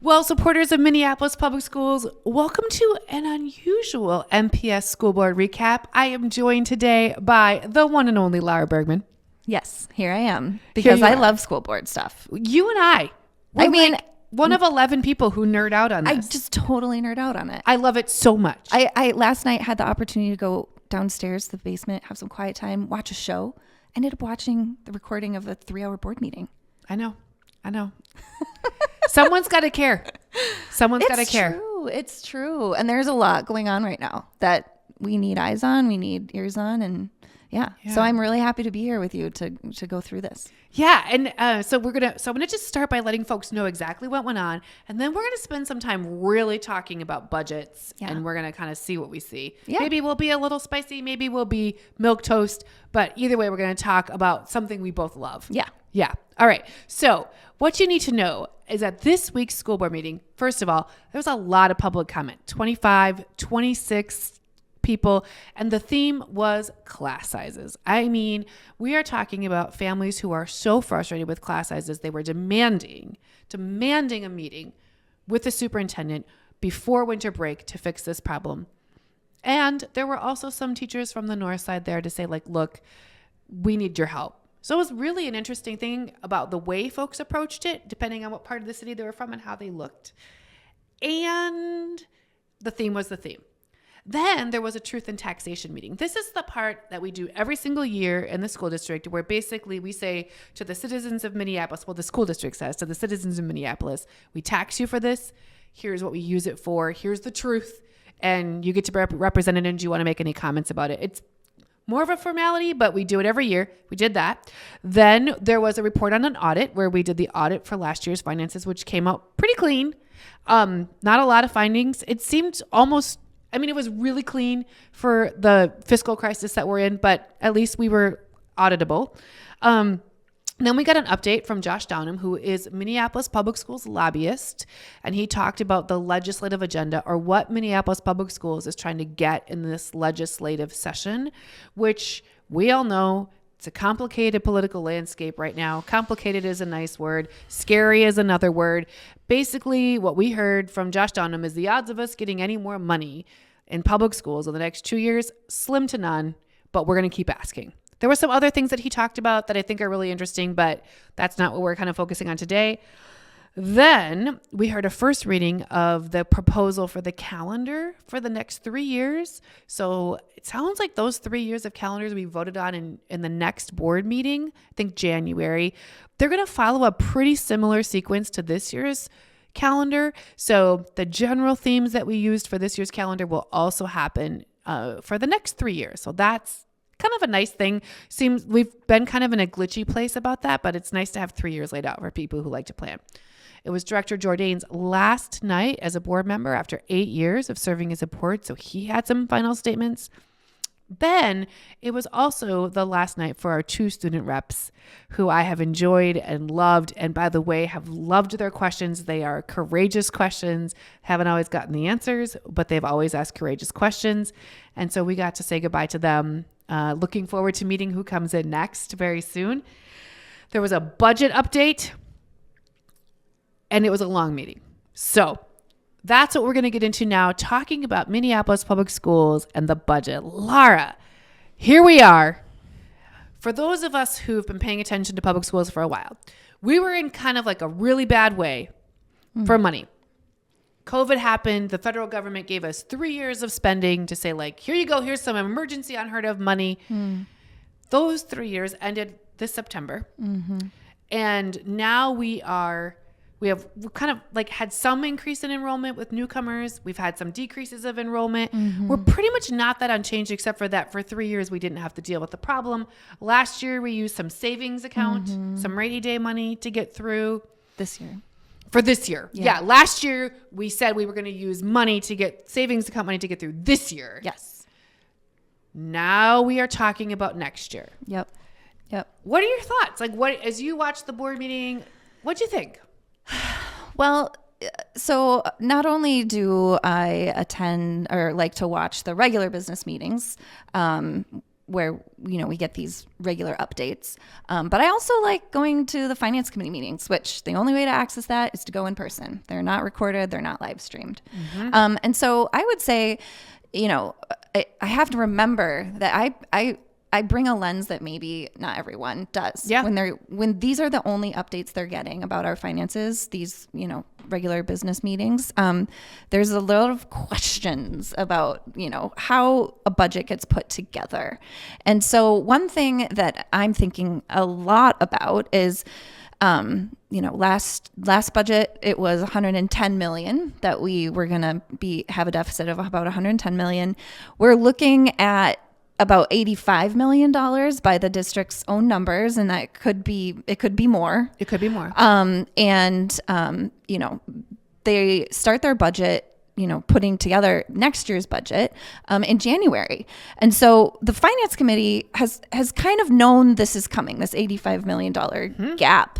Well, supporters of Minneapolis Public Schools, welcome to an unusual MPS school board recap. I am joined today by the one and only Lara Bergman. Yes, here I am because I love school board stuff. You and I. I mean, like one of 11 people who nerd out on this. I just totally nerd out on it. I love it so much. I last night had the opportunity to go downstairs to the basement, have some quiet time, watch a show. Ended up watching the recording of a 3-hour board meeting. I know. Someone's got to care. Someone's got to care. It's true. And there's a lot going on right now that we need eyes on, we need ears on. And yeah. So I'm really happy to be here with you to go through this. Yeah. And so I'm going to just start by letting folks know exactly what went on. And then we're going to spend some time really talking about budgets. Yeah. And we're going to kind of see what we see. Yeah. Maybe we'll be a little spicy. Maybe we'll be milquetoast. But either way, we're going to talk about something we both love. Yeah. Yeah. All right. So what you need to know is that this week's school board meeting, first of all, there was a lot of public comment, 25, 26 people. And the theme was class sizes. I mean, we are talking about families who are so frustrated with class sizes. They were demanding a meeting with the superintendent before winter break to fix this problem. And there were also some teachers from the north side there to say, like, look, we need your help. So it was really an interesting thing about the way folks approached it, depending on what part of the city they were from and how they looked. And the theme was the theme. Then there was a truth and taxation meeting. This is the part that we do every single year in the school district where basically we say to the citizens of Minneapolis, well, the school district says to the citizens of Minneapolis, we tax you for this. Here's what we use it for. Here's the truth. And you get to represent it. And do you want to make any comments about it? It's more of a formality, but we do it every year. We did that. Then there was a report on an audit where we did the audit for last year's finances, which came out pretty clean. Not a lot of findings. It seemed it was really clean for the fiscal crisis that we're in, but at least we were auditable. Then we got an update from Josh Downham, who is Minneapolis Public Schools lobbyist, and he talked about the legislative agenda, or what Minneapolis Public Schools is trying to get in this legislative session, which we all know it's a complicated political landscape right now. Complicated is a nice word. Scary is another word. Basically, what we heard from Josh Downham is the odds of us getting any more money in public schools in the next 2 years, slim to none, but we're going to keep asking. There were some other things that he talked about that I think are really interesting, but that's not what we're kind of focusing on today. Then we heard a first reading of the proposal for the calendar for the next 3 years. So it sounds like those 3 years of calendars we voted on in the next board meeting, I think January, they're going to follow a pretty similar sequence to this year's calendar. So the general themes that we used for this year's calendar will also happen for the next 3 years. So that's kind of a nice thing. Seems we've been kind of in a glitchy place about that, but it's nice to have 3 years laid out for people who like to plan. It was Director Jourdain's last night as a board member after 8 years of serving as a board, so he had some final statements. Then it was also the last night for our 2 student reps who I have enjoyed and loved, and by the way, have loved their questions. They are courageous questions, haven't always gotten the answers, but they've always asked courageous questions. And so we got to say goodbye to them. Looking forward to meeting who comes in next very soon. There was a budget update, and it was a long meeting. So that's what we're going to get into now, talking about Minneapolis Public Schools and the budget. Lara, here we are. For those of us who've been paying attention to public schools for a while, we were in kind of like a really bad way for money. COVID happened. The federal government gave us 3 years of spending to say, like, here you go. Here's some emergency unheard of money. Those 3 years ended this September. And now we've kind of like had some increase in enrollment with newcomers. We've had some decreases of enrollment. We're pretty much not that unchanged, except for that for 3 years, we didn't have to deal with the problem. Last year, we used some savings account, some rainy day money to get through. This year. For this year. Yeah. Last year, we said we were going to use money to get savings account money to get through this year. Yes. Now we are talking about next year. Yep. What are your thoughts? Like, what, as you watched the board meeting, what'd you think? Well, so not only do I attend or like to watch the regular business meetings, where, we get these regular updates. But I also like going to the finance committee meetings, which the only way to access that is to go in person. They're not recorded. They're not live streamed. And so I would say, I have to remember that I bring a lens that maybe not everyone does. Yeah. When these are the only updates they're getting about our finances, these, regular business meetings, there's a lot of questions about, how a budget gets put together. And so one thing that I'm thinking a lot about is, last budget, it was 110 million that we were going to have a deficit of about 110 million. We're looking at about $85 million by the district's own numbers. And it could be more. It could be more. They start their budget, putting together next year's budget in January. And so the finance committee has kind of known this is coming, this $85 million gap.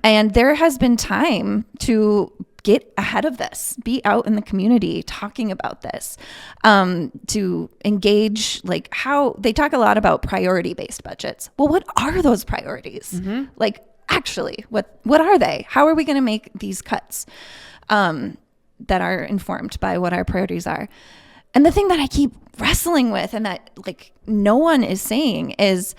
And there has been time to get ahead of this, be out in the community talking about this, to engage, like how they talk a lot about priority-based budgets. Well, what are those priorities? Like, actually, what are they? How are we going to make these cuts that are informed by what our priorities are? And the thing that I keep wrestling with and that like no one is saying is,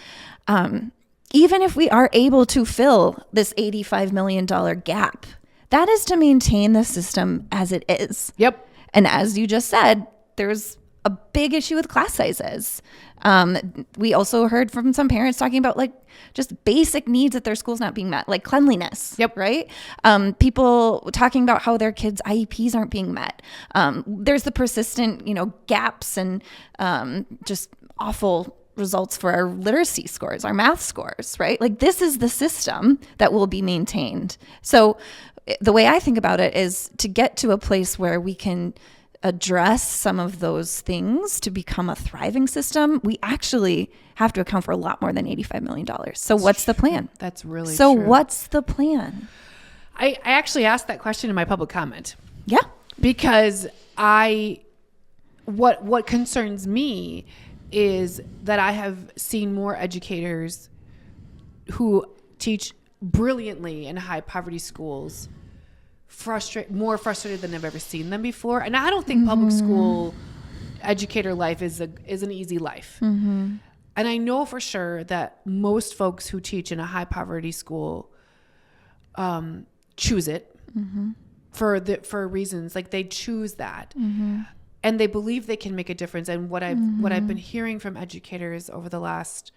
even if we are able to fill this $85 million gap, that is to maintain the system as it is. Yep. And as you just said, there's a big issue with class sizes. We also heard from some parents talking about like just basic needs at their schools not being met, like cleanliness. Yep. Right. People talking about how their kids' IEPs aren't being met. There's the persistent, gaps and just awful results for our literacy scores, our math scores, right? Like this is the system that will be maintained. So the way I think about it is to get to a place where we can address some of those things to become a thriving system, we actually have to account for a lot more than $85 million. So what's the plan? That's really so true. What's the plan? I actually asked that question in my public comment. Yeah. Because what concerns me is that I have seen more educators who teach brilliantly in high poverty schools more frustrated than I've ever seen them before. And I don't think public school educator life is an easy life. And I know for sure that most folks who teach in a high poverty school choose it for reasons like they choose that. And they believe they can make a difference. And what I've been hearing from educators over the last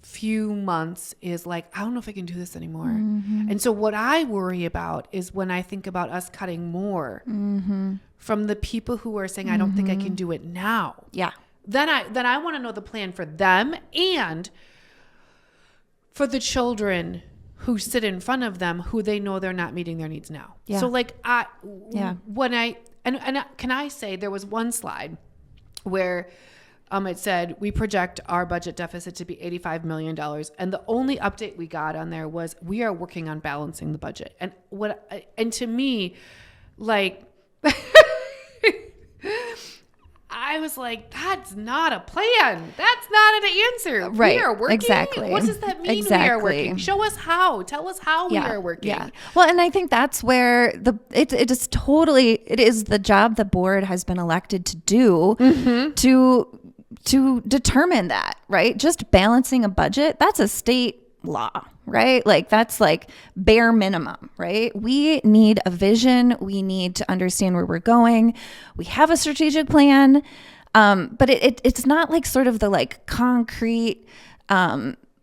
few months is like, I don't know if I can do this anymore. And so what I worry about is when I think about us cutting more from the people who are saying, I don't think I can do it now. Yeah. Then I want to know the plan for them and for the children who sit in front of them, who they know they're not meeting their needs now. Yeah. So like can I say there was one slide where it said we project our budget deficit to be $85 million. And the only update we got on there was we are working on balancing the budget. And to me, like, I was like, that's not a plan. That's not an answer. Right. We are working. Exactly. What does that mean? Exactly. We are working. Show us how. Tell us how we are working. Yeah. Well, and I think that's where it is the job the board has been elected to do to determine that, right? Just balancing a budget, that's a state law, right? Like that's like bare minimum, right? We need a vision. We need to understand where we're going. We have a strategic plan. But it's not like sort of the like concrete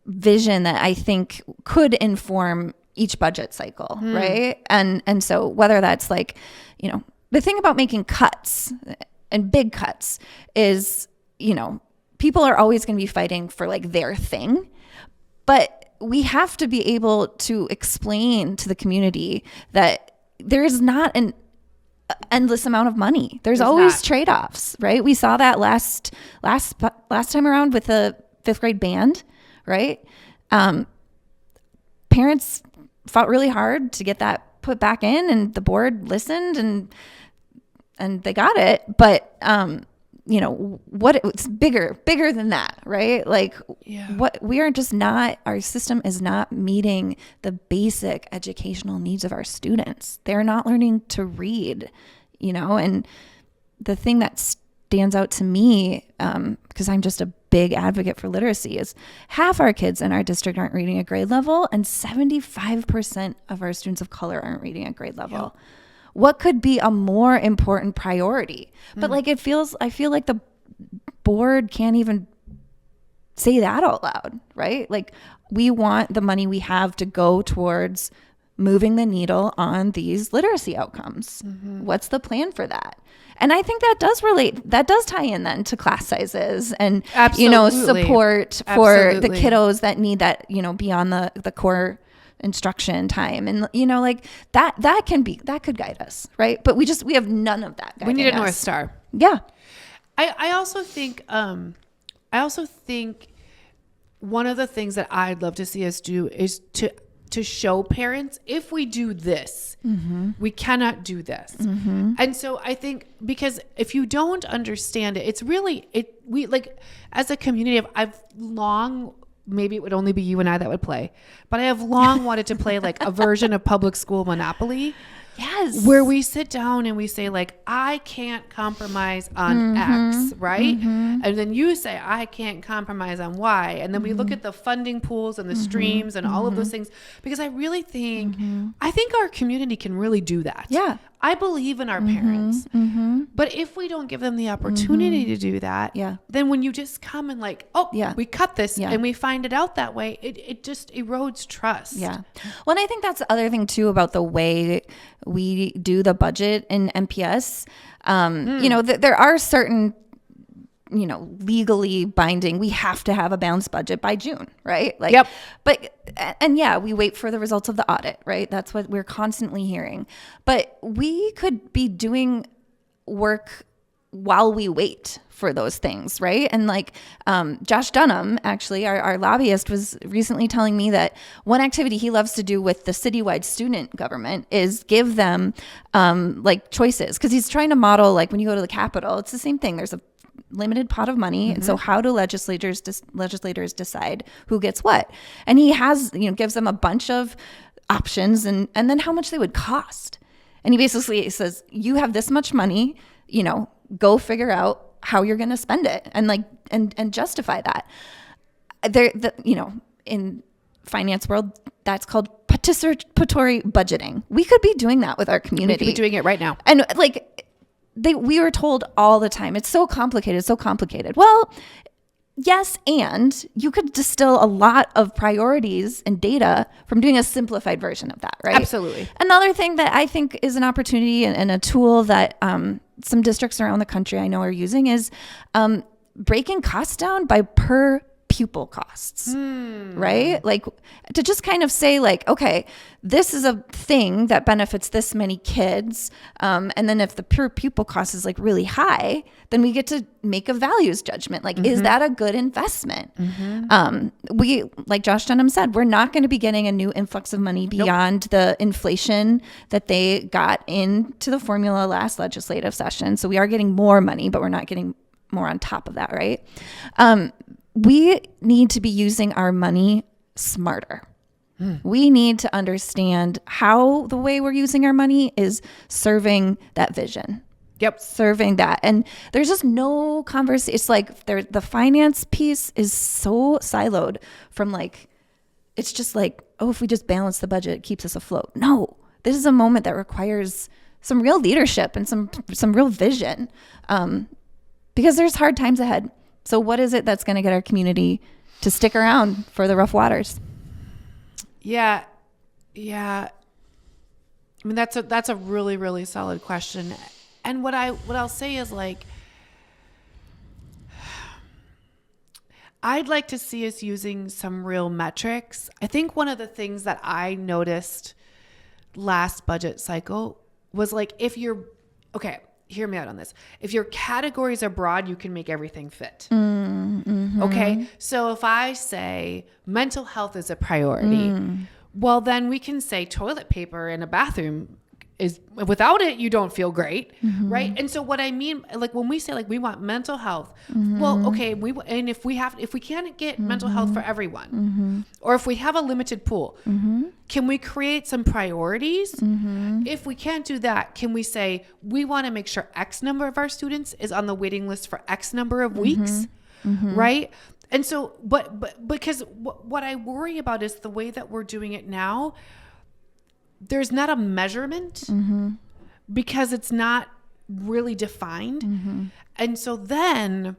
vision that I think could inform each budget cycle, right? And so whether that's like, the thing about making cuts and big cuts is, people are always going to be fighting for like their thing, but we have to be able to explain to the community that there is not an endless amount of money. There's always trade-offs, right? We saw that last time around with the 5th grade band, right? Parents fought really hard to get that put back in, and the board listened and they got it. But what it's bigger than that, right? Like Yeah. what we are just not, our system is not meeting the basic educational needs of our students. They're not learning to read, and the thing that stands out to me, because I'm just a big advocate for literacy, is half our kids in our district aren't reading at grade level, and 75% of our students of color aren't reading at grade level. Yeah. What could be a more important priority? But I feel like the board can't even say that out loud, right? Like, we want the money we have to go towards moving the needle on these literacy outcomes. What's the plan for that? And I think that does tie in then to class sizes and, Absolutely. support for Absolutely. the kiddos that need that, beyond the core instruction time. And, like that could guide us. Right. But we have none of that. We need a guiding North us. Star. Yeah. I also think one of the things that I'd love to see us do is to show parents, if we do this, we cannot do this. And so I think, because if you don't understand it, it's really, we like, as a community, I've long, maybe it would only be you and I that would play, but I have long wanted to play like a version of public school Monopoly. Yes. Where we sit down and we say, like, I can't compromise on X, right? And then you say, I can't compromise on Y. And then we look at the funding pools and the streams and all of those things, because I really think, I think our community can really do that. Yeah. I believe in our parents, but if we don't give them the opportunity to do that, then when you just come and like, we cut this and we find it out that way, it just erodes trust. Yeah. Well, and I think that's the other thing too about the way we do the budget in MPS. There are certain, legally binding, we have to have a balanced budget by June, right? Like, Yep. But we wait for the results of the audit, right? That's what we're constantly hearing. But we could be doing work while we wait for those things, right? And like Josh Dunham, actually, our lobbyist, was recently telling me that one activity he loves to do with the citywide student government is give them like choices, because he's trying to model, like, when you go to the Capitol, it's the same thing. There's a limited pot of money, and so how do legislators decide who gets what? And he has, gives them a bunch of options, and then how much they would cost. And he basically says, you have this much money, go figure out how you're going to spend it, and like and justify that. In finance world, that's called participatory budgeting. We could be doing that with our community. We could be doing it right now. And like we were told all the time, it's so complicated. Well, yes, and you could distill a lot of priorities and data from doing a simplified version of that, right? Absolutely. Another thing that I think is an opportunity and a tool that some districts around the country I know are using is breaking costs down by per pupil costs, right? Like, to just kind of say, like, okay, this is a thing that benefits this many kids. And then if the per pupil cost is like really high, then we get to make a values judgment. Like, is that a good investment? We, like Josh Dunham said, we're not going to be getting a new influx of money beyond the inflation that they got into the formula last legislative session. So we are getting more money, but we're not getting more on top of that, right? We need to be using our money smarter. We need to understand how the way we're using our money is serving that vision. Yep. Serving that. And there's just no conversation. It's like the finance piece is so siloed from, like, it's just like, oh, if we just balance the budget, it keeps us afloat. No, this is a moment that requires some real leadership and some real vision, because there's hard times ahead. So what is it that's going to get our community to stick around for the rough waters? Yeah. I mean, that's a really, really solid question. And what I'll say is, like, I'd like to see us using some real metrics. I think one of the things that I noticed last budget cycle was, like, hear me out on this. If your categories are broad, you can make everything fit. Okay. So if I say mental health is a priority, well, then we can say toilet paper in a bathroom is without it, you don't feel great. Right. And so what I mean, like when we say like, we want mental health, well, okay. And if we can't get mental health for everyone, or if we have a limited pool, can we create some priorities? If we can't do that, can we say, we want to make sure X number of our students is on the waiting list for X number of weeks. Right. And so, but because what I worry about is the way that we're doing it now, there's not a measurement because it's not really defined. And so then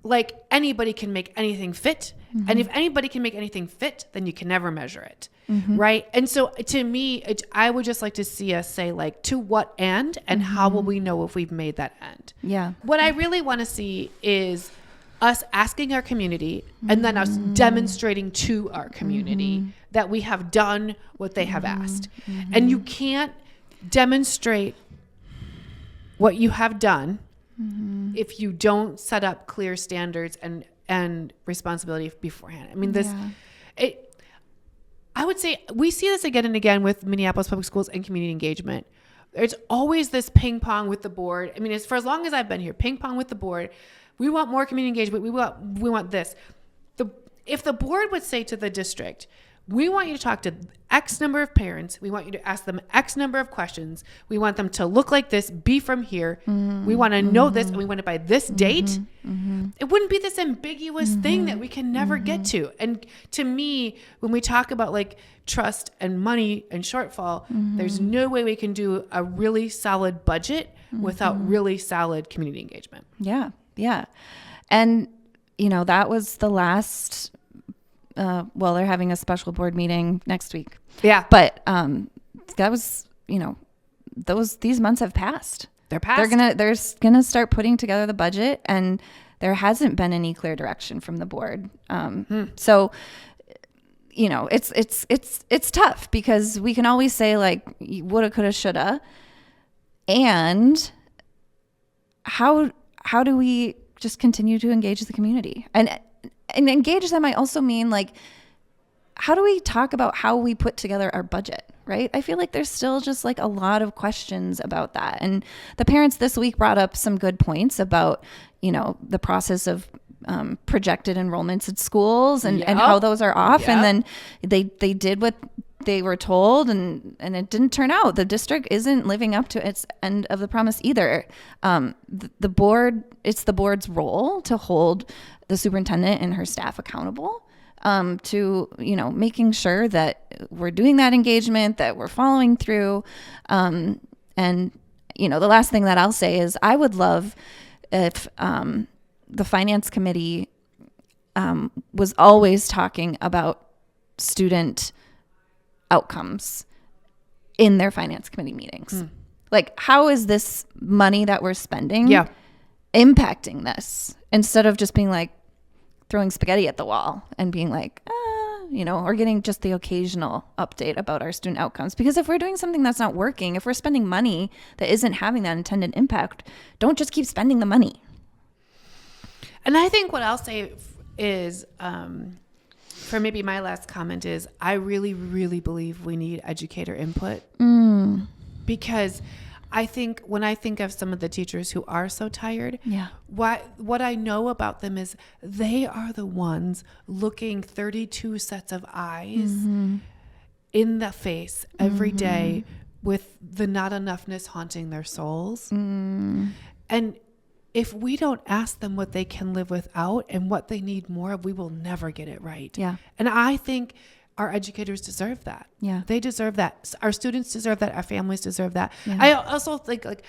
like anybody can make anything fit. And if anybody can make anything fit, then you can never measure it. Right. And so to me, I would just like to see us say like, to what end and how will we know if we've made that end? Yeah. What I really want to see is us asking our community and then us demonstrating to our community that we have done what they have asked. And you can't demonstrate what you have done if you don't set up clear standards and responsibility beforehand. I mean, I would say we see this again and again with Minneapolis Public Schools and community engagement. There's always this ping pong with the board. I mean, it's for as long as I've been here, ping pong with the board. We want more community engagement. We want this. If the board would say to the district, we want you to talk to X number of parents. We want you to ask them X number of questions. We want them to look like this, be from here. We want to know this, and we want it by this date. It wouldn't be this ambiguous thing that we can never get to. And to me, when we talk about like trust and money and shortfall, there's no way we can do a really solid budget without really solid community engagement. Yeah. Yeah. And, that was the last, they're having a special board meeting next week. Yeah. But that was, these months have passed. They're passed. They're gonna start putting together the budget, and there hasn't been any clear direction from the board. So, it's tough because we can always say like woulda, coulda, shoulda, and how do we just continue to engage the community and engage them? I also mean like, how do we talk about how we put together our budget, right? I feel like there's still just like a lot of questions about that. And the parents this week brought up some good points about, the process of projected enrollments at schools and how those are off. And then they did what they were told and it didn't turn out. The district isn't living up to its end of the promise either. The board, it's the board's role to hold the superintendent and her staff accountable to, making sure that we're doing that engagement, that we're following through. And, the last thing that I'll say is I would love if the finance committee was always talking about student outcomes in their finance committee meetings. Like, how is this money that we're spending impacting this, instead of just being like throwing spaghetti at the wall and being like, or getting just the occasional update about our student outcomes. Because if we're doing something that's not working, if we're spending money that isn't having that intended impact, don't just keep spending the money. And I think what I'll say is, for maybe my last comment is, I really, really believe we need educator input. Because I think when I think of some of the teachers who are so tired, what I know about them is they are the ones looking 32 sets of eyes in the face every day with the not enoughness haunting their souls. And if we don't ask them what they can live without and what they need more of, we will never get it right. Yeah. And I think our educators deserve that. Yeah. They deserve that. Our students deserve that. Our families deserve that. Yeah. I also think like,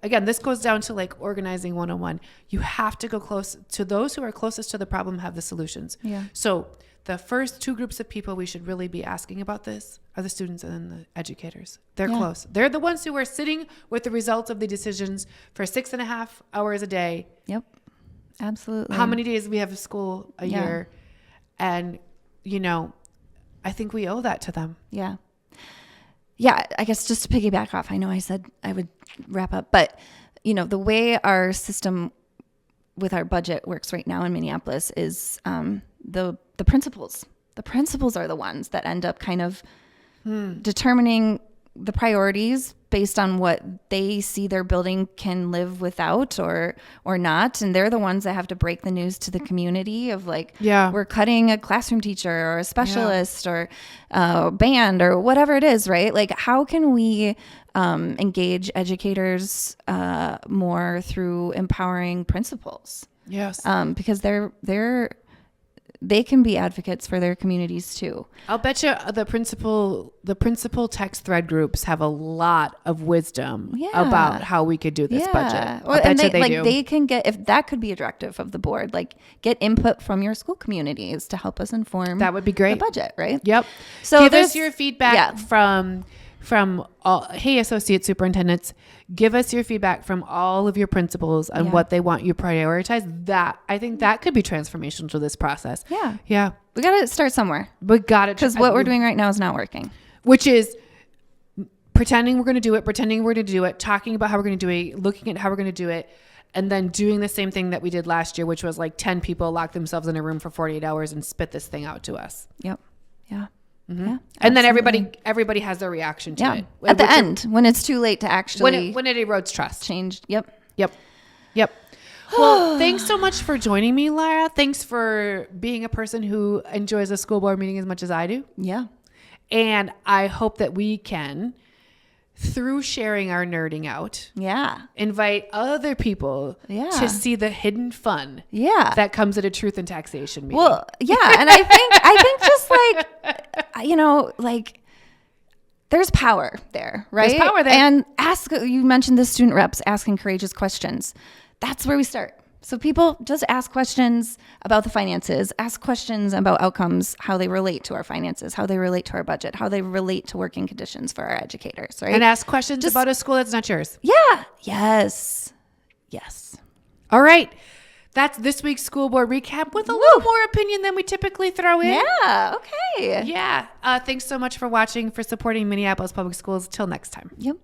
again, this goes down to like organizing 101. You have to go close to those who are closest to the problem, have the solutions. Yeah. So the first two groups of people we should really be asking about this are the students and then the educators. They're close. They're the ones who are sitting with the results of the decisions for 6.5 hours a day. Yep. Absolutely. How many days we have of school a year? And, I think we owe that to them. Yeah. Yeah. I guess just to piggyback off, I know I said I would wrap up, but the way our system with our budget works right now in Minneapolis is, the principals. The principals are the ones that end up kind of determining the priorities based on what they see their building can live without or not. And they're the ones that have to break the news to the community of like, we're cutting a classroom teacher or a specialist or band or whatever it is, right? Like, how can we engage educators more through empowering principals? Yes. Because they can be advocates for their communities too. I'll bet you the principal text thread groups have a lot of wisdom about how we could do this budget. Well, and they do. They can get, if that could be a directive of the board, like get input from your school communities to help us inform. That would be great. The budget, right? Yep. So give us your feedback from all, hey, associate superintendents, give us your feedback from all of your principals on what they want you prioritize. That, I think that could be transformational to this process. Yeah. Yeah. We got to start somewhere. We got it. Because what we're doing right now is not working. Which is pretending we're going to do it, talking about how we're going to do it, looking at how we're going to do it, and then doing the same thing that we did last year, which was like 10 people lock themselves in a room for 48 hours and spit this thing out to us. Yep. Yeah. Mm-hmm. Yeah, and then everybody has their reaction to it at the end when it's too late to actually when it erodes trust. Changed. Yep. Well, thanks so much for joining me, Lara. Thanks for being a person who enjoys a school board meeting as much as I do. Yeah. And I hope that we can, through sharing our nerding out, invite other people to see the hidden fun that comes at a truth and taxation meeting. Well, yeah. And I think just like, like there's power there, right? There's power there. And you mentioned the student reps asking courageous questions. That's where we start. So people just ask questions about the finances, ask questions about outcomes, how they relate to our finances, how they relate to our budget, how they relate to working conditions for our educators, right? And ask questions about a school that's not yours. Yeah. Yes. All right. That's this week's school board recap with a little more opinion than we typically throw in. Yeah. Okay. Yeah. Thanks so much for watching, for supporting Minneapolis Public Schools. Till next time. Yep.